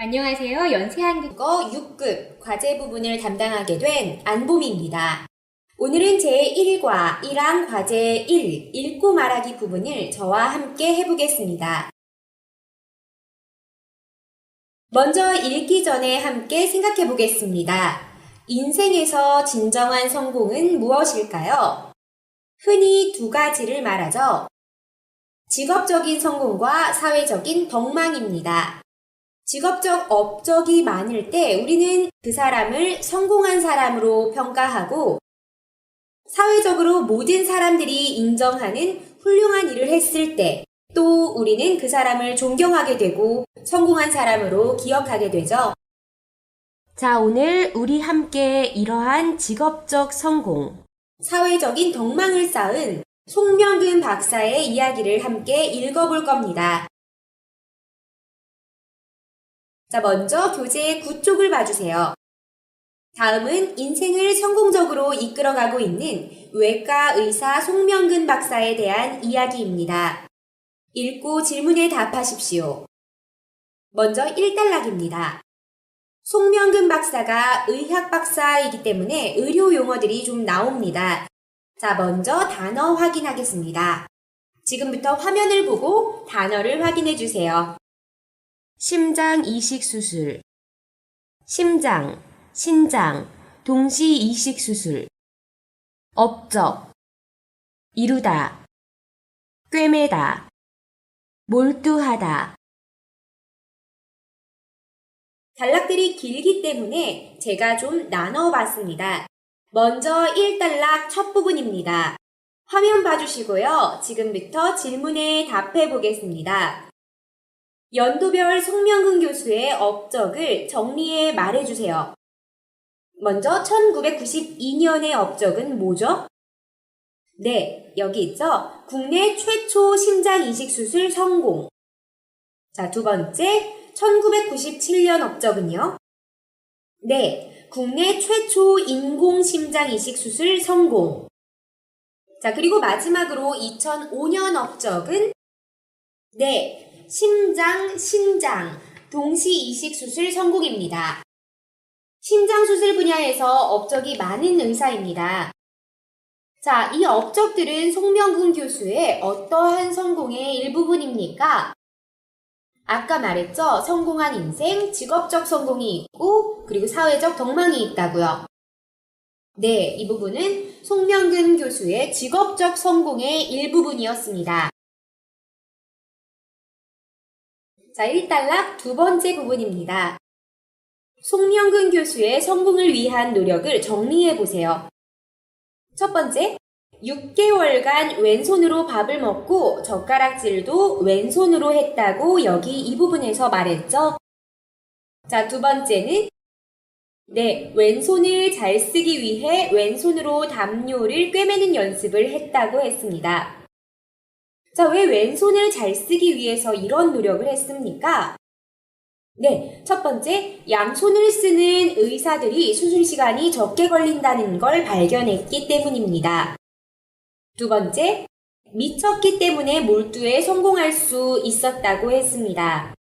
안녕하세요. 연세한국어 6급 과제 부분을 담당하게 된 안봄입니다. 오늘은 제1과 1항 과제 1 읽고 말하기 부분을 저와 함께 해보겠습니다. 먼저 읽기 전에 함께 생각해 보겠습니다. 인생에서 진정한 성공은 무엇일까요? 흔히 두 가지를 말하죠. 직업적인 성공과 사회적인 덕망입니다. 직업적 업적이 많을 때 우리는 그 사람을 성공한 사람으로 평가하고 사회적으로 모든 사람들이 인정하는 훌륭한 일을 했을 때 또 우리는 그 사람을 존경하게 되고 성공한 사람으로 기억하게 되죠. 자, 오늘 우리 함께 이러한 직업적 성공, 사회적인 덕망을 쌓은 송명근 박사의 이야기를 함께 읽어볼 겁니다. 자, 먼저 교재 9쪽을 봐주세요. 다음은 인생을 성공적으로 이끌어가고 있는 외과 의사 송명근 박사에 대한 이야기입니다. 읽고 질문에 답하십시오. 먼저 1단락입니다. 송명근 박사가 의학 박사이기 때문에 의료 용어들이 좀 나옵니다. 자, 먼저 단어 확인하겠습니다. 지금부터 화면을 보고 단어를 확인해 주세요. 심장 이식 수술, 심장, 신장, 동시 이식 수술, 업적, 이루다, 꿰매다, 몰두하다. 단락들이 길기 때문에 제가 좀 나눠봤습니다. 먼저 1단락 첫 부분입니다. 화면 봐주시고요. 지금부터 질문에 답해 보겠습니다. 연도별 송명근 교수의 업적을 정리해 말해주세요. 먼저 1992년의 업적은 뭐죠? 네, 여기 있죠? 국내 최초 심장 이식 수술 성공. 자, 두 번째, 1997년 업적은요? 네, 국내 최초 인공 심장 이식 수술 성공. 자, 그리고 마지막으로 2005년 업적은 네, 심장, 신장, 동시 이식 수술 성공입니다. 심장 수술 분야에서 업적이 많은 의사입니다. 자, 이 업적들은 송명근 교수의 어떠한 성공의 일부분입니까? 아까 말했죠? 성공한 인생, 직업적 성공이 있고 그리고 사회적 덕망이 있다고요. 네, 이 부분은 송명근 교수의 직업적 성공의 일부분이었습니다. 자, 1단락 두 번째 부분입니다. 송명근 교수의 성공을 위한 노력을 정리해 보세요. 첫 번째, 6개월간 왼손으로 밥을 먹고 젓가락질도 왼손으로 했다고 여기 이 부분에서 말했죠. 자, 두 번째는 네, 왼손을 잘 쓰기 위해 왼손으로 담요를 꿰매는 연습을 했다고 했습니다. 자, 왜 왼손을 잘 쓰기 위해서 이런 노력을 했습니까? 네, 첫 번째, 양손을 쓰는 의사들이 수술 시간이 적게 걸린다는 걸 발견했기 때문입니다. 두 번째, 미쳤기 때문에 몰두에 성공할 수 있었다고 했습니다.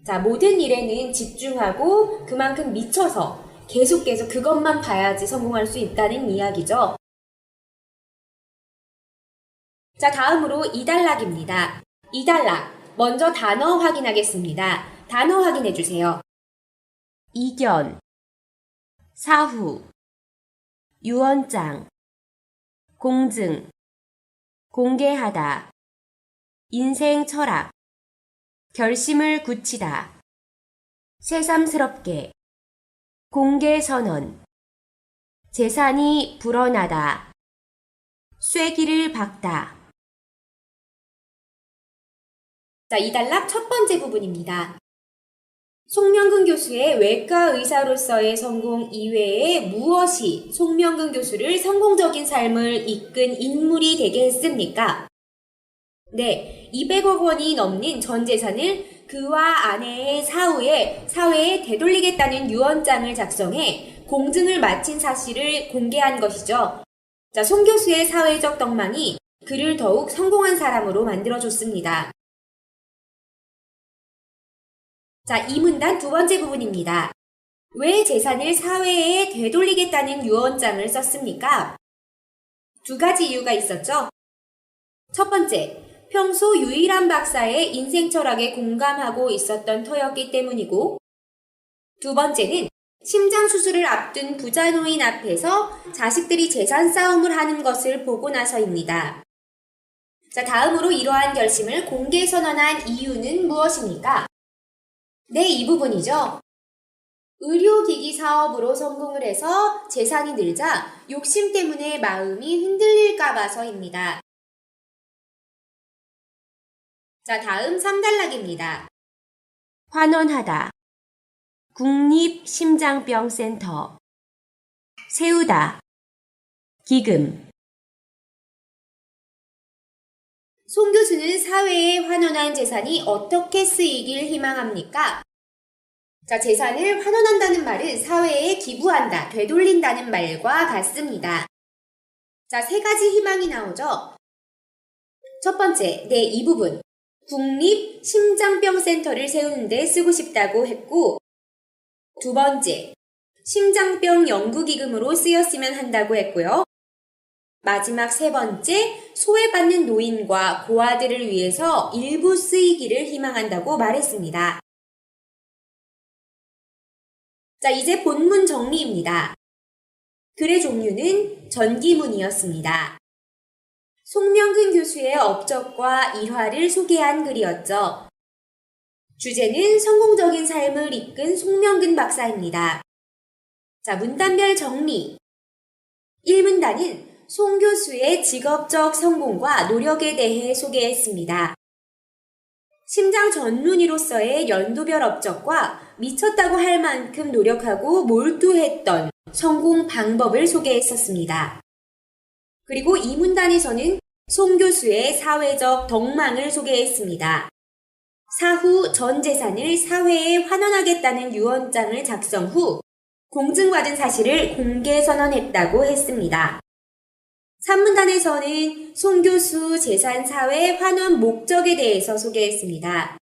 자, 모든 일에는 집중하고 그만큼 미쳐서 계속해서 그것만 봐야지 성공할 수 있다는 이야기죠. 자, 다음으로 2단락입니다. 2단락, 먼저 단어 확인하겠습니다. 단어 확인해 주세요. 이견, 사후, 유언장, 공증, 공개하다, 인생 철학, 결심을 굳히다, 새삼스럽게, 공개선언, 재산이 불어나다, 쐐기를 박다. 자, 2단락 첫 번째 부분입니다. 송명근 교수의 외과 의사로서의 성공 이외에 무엇이 송명근 교수를 성공적인 삶을 이끈 인물이 되게 했습니까? 네, 200억 원이 넘는 전 재산을 그와 아내의 사후에 사회에 되돌리겠다는 유언장을 작성해 공증을 마친 사실을 공개한 것이죠. 자, 송 교수의 사회적 덕망이 그를 더욱 성공한 사람으로 만들어줬습니다. 자, 이 문단 두 번째 부분입니다. 왜 재산을 사회에 되돌리겠다는 유언장을 썼습니까? 두 가지 이유가 있었죠. 첫 번째, 평소 유일한 박사의 인생 철학에 공감하고 있었던 터였기 때문이고, 두 번째는 심장 수술을 앞둔 부자 노인 앞에서 자식들이 재산 싸움을 하는 것을 보고 나서입니다. 자, 다음으로 이러한 결심을 공개 선언한 이유는 무엇입니까? 네, 이 부분이죠. 의료기기 사업으로 성공을 해서 재산이 늘자 욕심 때문에 마음이 흔들릴까 봐서입니다. 자, 다음 3단락입니다. 환원하다. 국립심장병센터. 세우다. 기금. 송 교수는 사회에 환원한 재산이 어떻게 쓰이길 희망합니까? 자, 재산을 환원한다는 말은 사회에 기부한다, 되돌린다는 말과 같습니다. 자, 세 가지 희망이 나오죠? 첫 번째, 네, 이 부분. 국립심장병센터를 세우는 데 쓰고 싶다고 했고, 두 번째, 심장병 연구기금으로 쓰였으면 한다고 했고요. 마지막 세 번째, 소외받는 노인과 고아들을 위해서 일부 쓰이기를 희망한다고 말했습니다. 자, 이제 본문 정리입니다. 글의 종류는 전기문이었습니다. 송명근 교수의 업적과 일화를 소개한 글이었죠. 주제는 성공적인 삶을 이끈 송명근 박사입니다. 자, 문단별 정리. 1문단은 송 교수의 직업적 성공과 노력에 대해 소개했습니다. 심장 전문의로서의 연도별 업적과 미쳤다고 할 만큼 노력하고 몰두했던 성공 방법을 소개했었습니다. 그리고 이 문단에서는 송 교수의 사회적 덕망을 소개했습니다. 사후 전 재산을 사회에 환원하겠다는 유언장을 작성 후 공증받은 사실을 공개 선언했다고 했습니다. 3문단에서는 송 교수 재산 사회 환원 목적에 대해서 소개했습니다.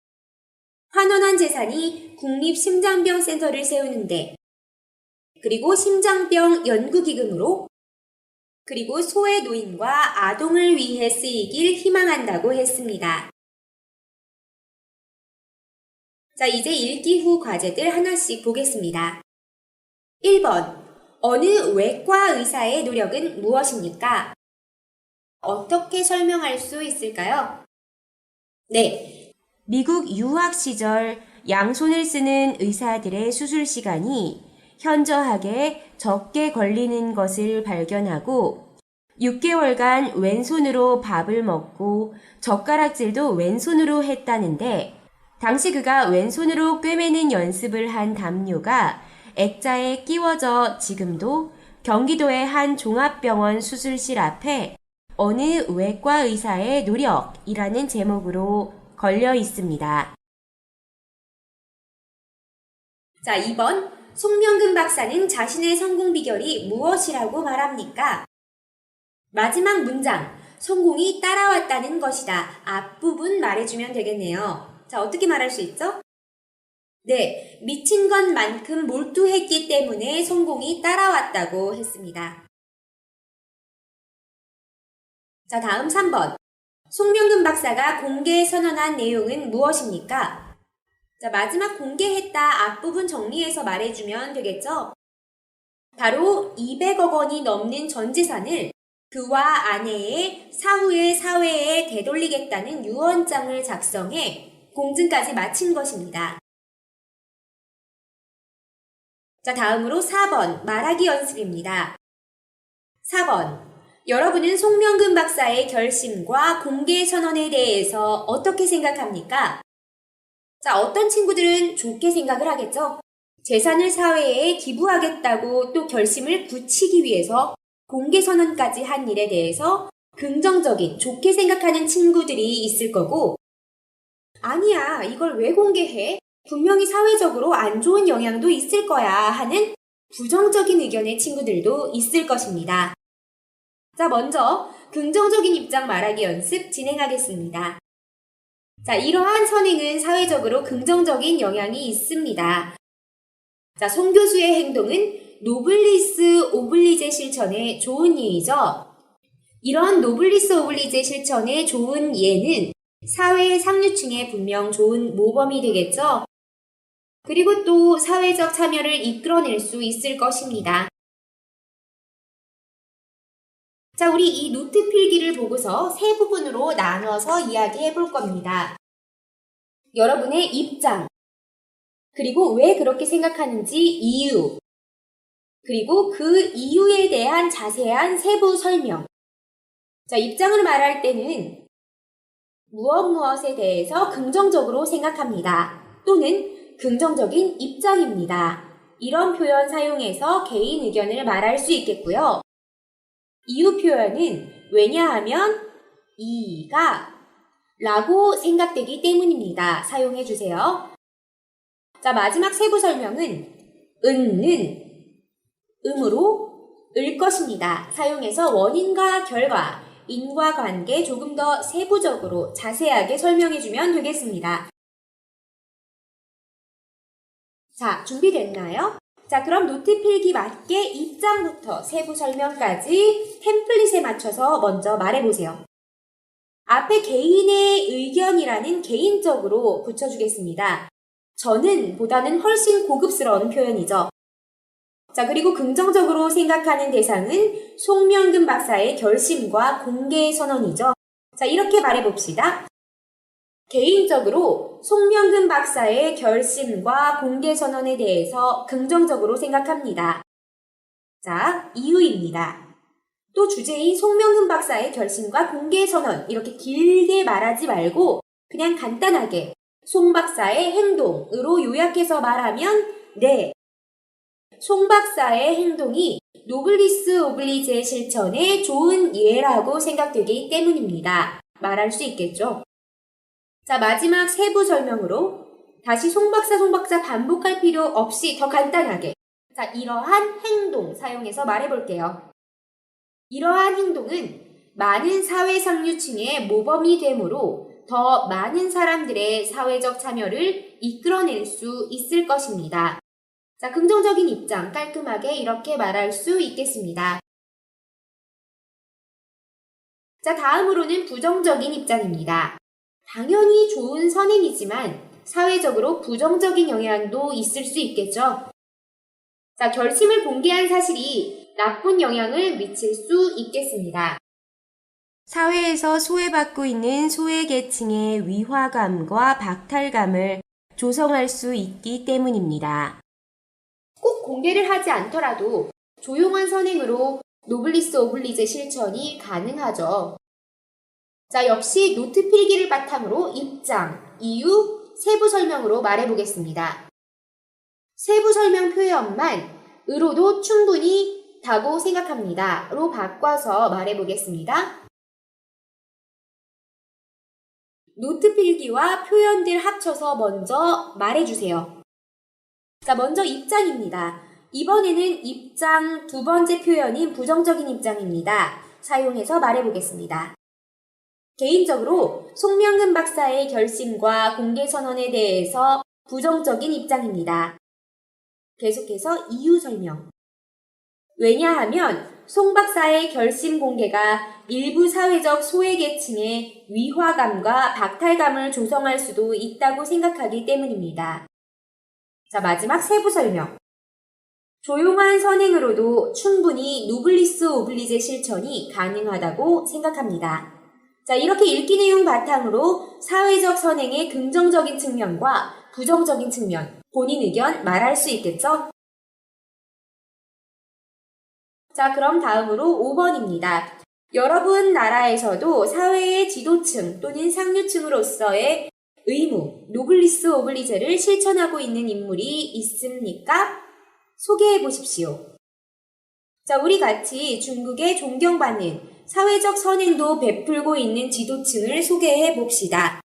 환원한 재산이 국립심장병센터를 세우는데, 그리고 심장병 연구기금으로, 그리고 소외 노인과 아동을 위해 쓰이길 희망한다고 했습니다. 자, 이제 읽기 후 과제들 하나씩 보겠습니다. 1번. 어느 외과 의사의 노력은 무엇입니까? 어떻게 설명할 수 있을까요? 네. 미국 유학 시절 양손을 쓰는 의사들의 수술 시간이 현저하게 적게 걸리는 것을 발견하고 6개월간 왼손으로 밥을 먹고 젓가락질도 왼손으로 했다는데 당시 그가 왼손으로 꿰매는 연습을 한 담요가 액자에 끼워져 지금도 경기도의 한 종합병원 수술실 앞에 어느 외과 의사의 노력이라는 제목으로 걸려 있습니다. 자, 2번. 송명근 박사는 자신의 성공 비결이 무엇이라고 말합니까? 마지막 문장, 성공이 따라왔다는 것이다. 앞부분 말해주면 되겠네요. 자, 어떻게 말할 수 있죠? 네, 미친 것만큼 몰두했기 때문에 성공이 따라왔다고 했습니다. 자, 다음 3번. 송명근 박사가 공개 선언한 내용은 무엇입니까? 자, 마지막 공개했다 앞부분 정리해서 말해주면 되겠죠? 바로 200억 원이 넘는 전 재산을 그와 아내의 사후의 사회에 되돌리겠다는 유언장을 작성해 공증까지 마친 것입니다. 자, 다음으로 4번 말하기 연습입니다. 4번. 여러분은 송명근 박사의 결심과 공개 선언에 대해서 어떻게 생각합니까? 자, 어떤 친구들은 좋게 생각을 하겠죠? 재산을 사회에 기부하겠다고 또 결심을 굳히기 위해서 공개 선언까지 한 일에 대해서 긍정적인, 좋게 생각하는 친구들이 있을 거고, 아니야, 이걸 왜 공개해? 분명히 사회적으로 안 좋은 영향도 있을 거야 하는 부정적인 의견의 친구들도 있을 것입니다. 자, 먼저 긍정적인 입장 말하기 연습 진행하겠습니다. 자, 이러한 선행은 사회적으로 긍정적인 영향이 있습니다. 자, 송 교수의 행동은 노블리스 오블리제 실천의 좋은 예이죠. 이런 노블리스 오블리제 실천의 좋은 예는 사회 상류층에 분명 좋은 모범이 되겠죠. 그리고 또 사회적 참여를 이끌어낼 수 있을 것입니다. 자, 우리 이 노트 필기를 보고서 세 부분으로 나눠서 이야기해 볼 겁니다. 여러분의 입장, 그리고 왜 그렇게 생각하는지 이유, 그리고 그 이유에 대한 자세한 세부 설명. 자, 입장을 말할 때는 무엇에 대해서 긍정적으로 생각합니다. 또는 긍정적인 입장입니다. 이런 표현 사용해서 개인 의견을 말할 수 있겠고요. 이유 표현은 왜냐하면 이가 라고 생각되기 때문입니다. 사용해 주세요. 자, 마지막 세부 설명은 은는 음으로 을 것입니다. 사용해서 원인과 결과, 인과관계 조금 더 세부적으로 자세하게 설명해 주면 되겠습니다. 자, 준비됐나요? 자, 그럼 노트 필기 맞게 입장부터 세부 설명까지 템플릿에 맞춰서 먼저 말해보세요. 앞에 개인의 의견이라는 개인적으로 붙여주겠습니다. 저는 보다는 훨씬 고급스러운 표현이죠. 자, 그리고 긍정적으로 생각하는 대상은 송명근 박사의 결심과 공개 선언이죠. 자, 이렇게 말해봅시다. 개인적으로 송명근 박사의 결심과 공개 선언에 대해서 긍정적으로 생각합니다. 자, 이유입니다. 또 주제인 송명근 박사의 결심과 공개 선언, 이렇게 길게 말하지 말고 그냥 간단하게 송 박사의 행동으로 요약해서 말하면 네, 송 박사의 행동이 노블리스 오블리제 실천의 좋은 예라고 생각되기 때문입니다. 말할 수 있겠죠. 자, 마지막 세부 설명으로 다시 송 박사 반복할 필요 없이 더 간단하게 자, 이러한 행동 사용해서 말해볼게요. 이러한 행동은 많은 사회 상류층의 모범이 되므로 더 많은 사람들의 사회적 참여를 이끌어낼 수 있을 것입니다. 자, 긍정적인 입장 깔끔하게 이렇게 말할 수 있겠습니다. 자, 다음으로는 부정적인 입장입니다. 당연히 좋은 선행이지만 사회적으로 부정적인 영향도 있을 수 있겠죠. 자, 결심을 공개한 사실이 나쁜 영향을 미칠 수 있겠습니다. 사회에서 소외받고 있는 소외계층의 위화감과 박탈감을 조성할 수 있기 때문입니다. 꼭 공개를 하지 않더라도 조용한 선행으로 노블리스 오블리제 실천이 가능하죠. 자, 역시 노트 필기를 바탕으로 입장, 이유, 세부 설명으로 말해보겠습니다. 세부 설명 표현만 으로도 충분히 다고 생각합니다. 로 바꿔서 말해보겠습니다. 노트 필기와 표현들 합쳐서 먼저 말해주세요. 자, 먼저 입장입니다. 이번에는 입장 두 번째 표현인 부정적인 입장입니다. 사용해서 말해보겠습니다. 개인적으로 송명근 박사의 결심과 공개 선언에 대해서 부정적인 입장입니다. 계속해서 이유 설명. 왜냐하면 송 박사의 결심 공개가 일부 사회적 소외계층의 위화감과 박탈감을 조성할 수도 있다고 생각하기 때문입니다. 자, 마지막 세부 설명. 조용한 선행으로도 충분히 노블리스 오블리제 실천이 가능하다고 생각합니다. 자, 이렇게 읽기 내용 바탕으로 사회적 선행의 긍정적인 측면과 부정적인 측면, 본인 의견 말할 수 있겠죠? 자, 그럼 다음으로 5번입니다. 여러분 나라에서도 사회의 지도층 또는 상류층으로서의 의무, 노블리스 오블리제를 실천하고 있는 인물이 있습니까? 소개해 보십시오. 자, 우리 같이 중국의 존경받는 사회적 선행도 베풀고 있는 지도층을 소개해 봅시다.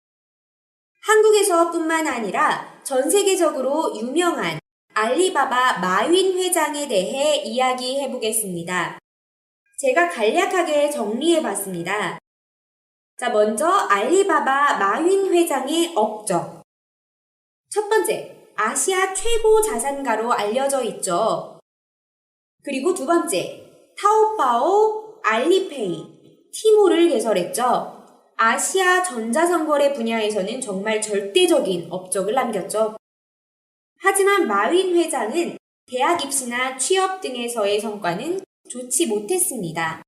한국에서뿐만 아니라 전 세계적으로 유명한 알리바바 마윈 회장에 대해 이야기해 보겠습니다. 제가 간략하게 정리해 봤습니다. 자, 먼저 알리바바 마윈 회장의 업적. 첫 번째, 아시아 최고 자산가로 알려져 있죠. 그리고 두 번째, 타오바오, 알리페이, 티모를 개설했죠. 아시아 전자상거래 분야에서는 정말 절대적인 업적을 남겼죠. 하지만 마윈 회장은 대학 입시나 취업 등에서의 성과는 좋지 못했습니다.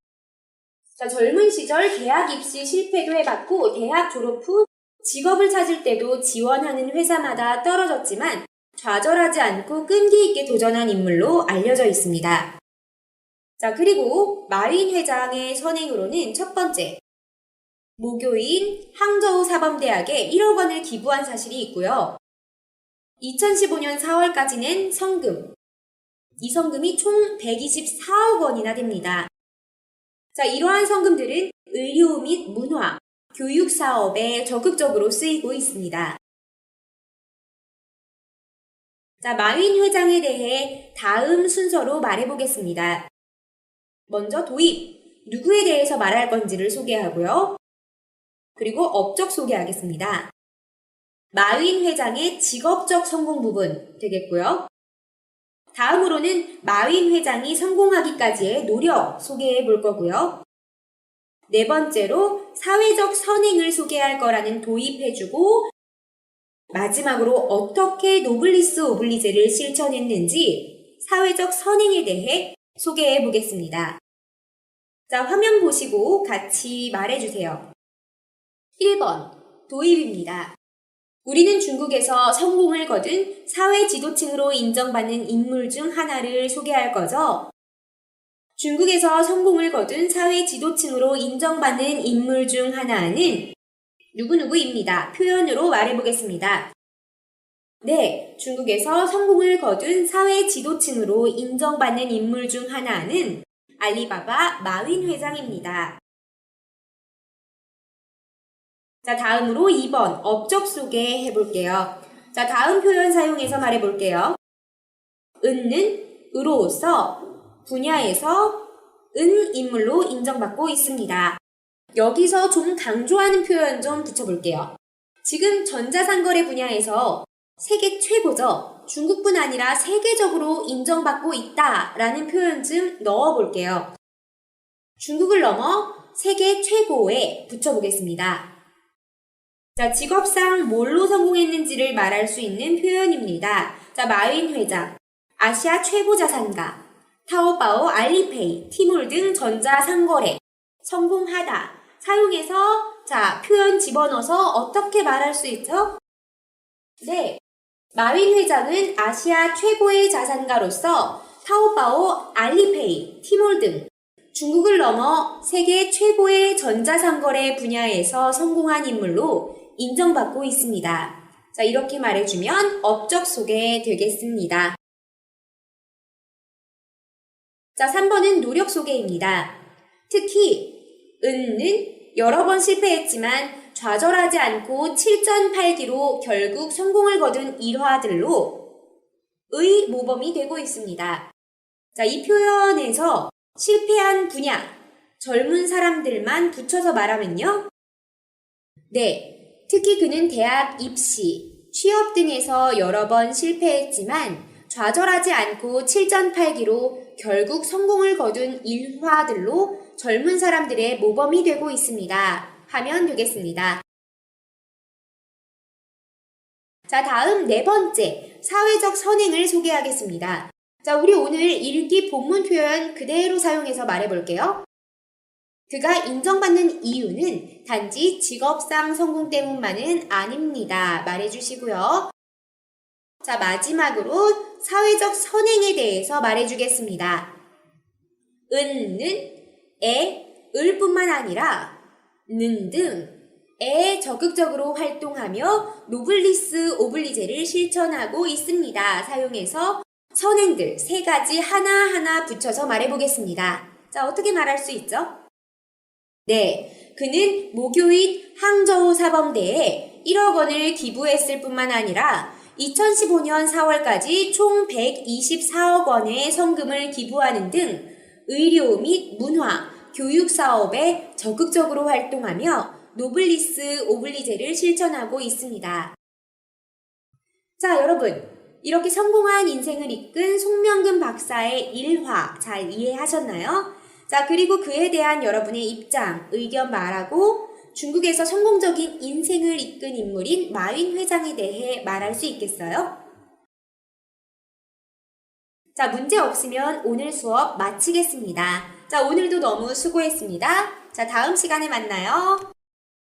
자, 젊은 시절 대학 입시 실패도 해봤고 대학 졸업 후 직업을 찾을 때도 지원하는 회사마다 떨어졌지만 좌절하지 않고 끈기 있게 도전한 인물로 알려져 있습니다. 자, 그리고 마윈 회장의 선행으로는 첫 번째, 모교인 항저우 사범대학에 1억 원을 기부한 사실이 있고요. 2015년 4월까지 낸 성금, 이 성금이 총 124억 원이나 됩니다. 자, 이러한 성금들은 의료 및 문화, 교육 사업에 적극적으로 쓰이고 있습니다. 자, 마윈 회장에 대해 다음 순서로 말해보겠습니다. 먼저 도입, 누구에 대해서 말할 건지를 소개하고요. 그리고 업적 소개하겠습니다. 마윈 회장의 직업적 성공 부분 되겠고요. 다음으로는 마윈 회장이 성공하기까지의 노력 소개해 볼 거고요. 네 번째로 사회적 선행을 소개할 거라는 도입해주고 마지막으로 어떻게 노블리스 오블리제를 실천했는지 사회적 선행에 대해 소개해 보겠습니다. 자, 화면 보시고 같이 말해주세요. 1번, 도입입니다. 우리는 중국에서 성공을 거둔 사회 지도층으로 인정받는 인물 중 하나를 소개할 거죠. 중국에서 성공을 거둔 사회 지도층으로 인정받는 인물 중 하나는 누구누구입니다. 표현으로 말해보겠습니다. 네, 중국에서 성공을 거둔 사회 지도층으로 인정받는 인물 중 하나는 알리바바 마윈 회장입니다. 자, 다음으로 2번 업적 소개해 볼게요. 자, 다음 표현 사용해서 말해 볼게요. 은는 으로서 분야에서 은 인물로 인정받고 있습니다. 여기서 좀 강조하는 표현 좀 붙여볼게요. 지금 전자상거래 분야에서 세계 최고죠. 중국뿐 아니라 세계적으로 인정받고 있다라는 표현 좀 넣어볼게요. 중국을 넘어 세계 최고에 붙여보겠습니다. 자, 직업상 뭘로 성공했는지를 말할 수 있는 표현입니다. 자, 마윈 회장, 아시아 최고 자산가, 타오바오, 알리페이, 티몰 등 전자상거래, 성공하다, 사용해서 자, 표현 집어넣어서 어떻게 말할 수 있죠? 네, 마윈 회장은 아시아 최고의 자산가로서 타오바오, 알리페이, 티몰 등 중국을 넘어 세계 최고의 전자상거래 분야에서 성공한 인물로 인정받고 있습니다. 자, 이렇게 말해주면 업적 소개 되겠습니다. 자, 3번은 노력 소개입니다. 특히 은는 여러 번 실패했지만 좌절하지 않고 7전8기로 결국 성공을 거둔 일화들로 의 모범이 되고 있습니다. 자, 이 표현에서 실패한 분야, 젊은 사람들만 붙여서 말하면요. 네, 특히 그는 대학 입시, 취업 등에서 여러 번 실패했지만 좌절하지 않고 7전8기로 결국 성공을 거둔 일화들로 젊은 사람들의 모범이 되고 있습니다. 하면 되겠습니다. 자, 다음 네 번째, 사회적 선행을 소개하겠습니다. 자, 우리 오늘 읽기 본문 표현 그대로 사용해서 말해볼게요. 그가 인정받는 이유는 단지 직업상 성공 때문만은 아닙니다. 말해주시고요. 자, 마지막으로 사회적 선행에 대해서 말해주겠습니다. 은는 을 뿐만 아니라 는 등 에 적극적으로 활동하며 노블리스 오블리제를 실천하고 있습니다. 사용해서 선행들 세 가지 하나하나 붙여서 말해보겠습니다. 자, 어떻게 말할 수 있죠? 네, 그는 모교인 항저우 사범대에 1억 원을 기부했을 뿐만 아니라 2015년 4월까지 총 124억 원의 성금을 기부하는 등 의료 및 문화, 교육 사업에 적극적으로 활동하며 노블리스 오블리제를 실천하고 있습니다. 자, 여러분. 이렇게 성공한 인생을 이끈 송명근 박사의 일화 잘 이해하셨나요? 자, 그리고 그에 대한 여러분의 입장, 의견 말하고 중국에서 성공적인 인생을 이끈 인물인 마윈 회장에 대해 말할 수 있겠어요? 자, 문제 없으면 오늘 수업 마치겠습니다. 자, 오늘도 너무 수고했습니다. 자, 다음 시간에 만나요.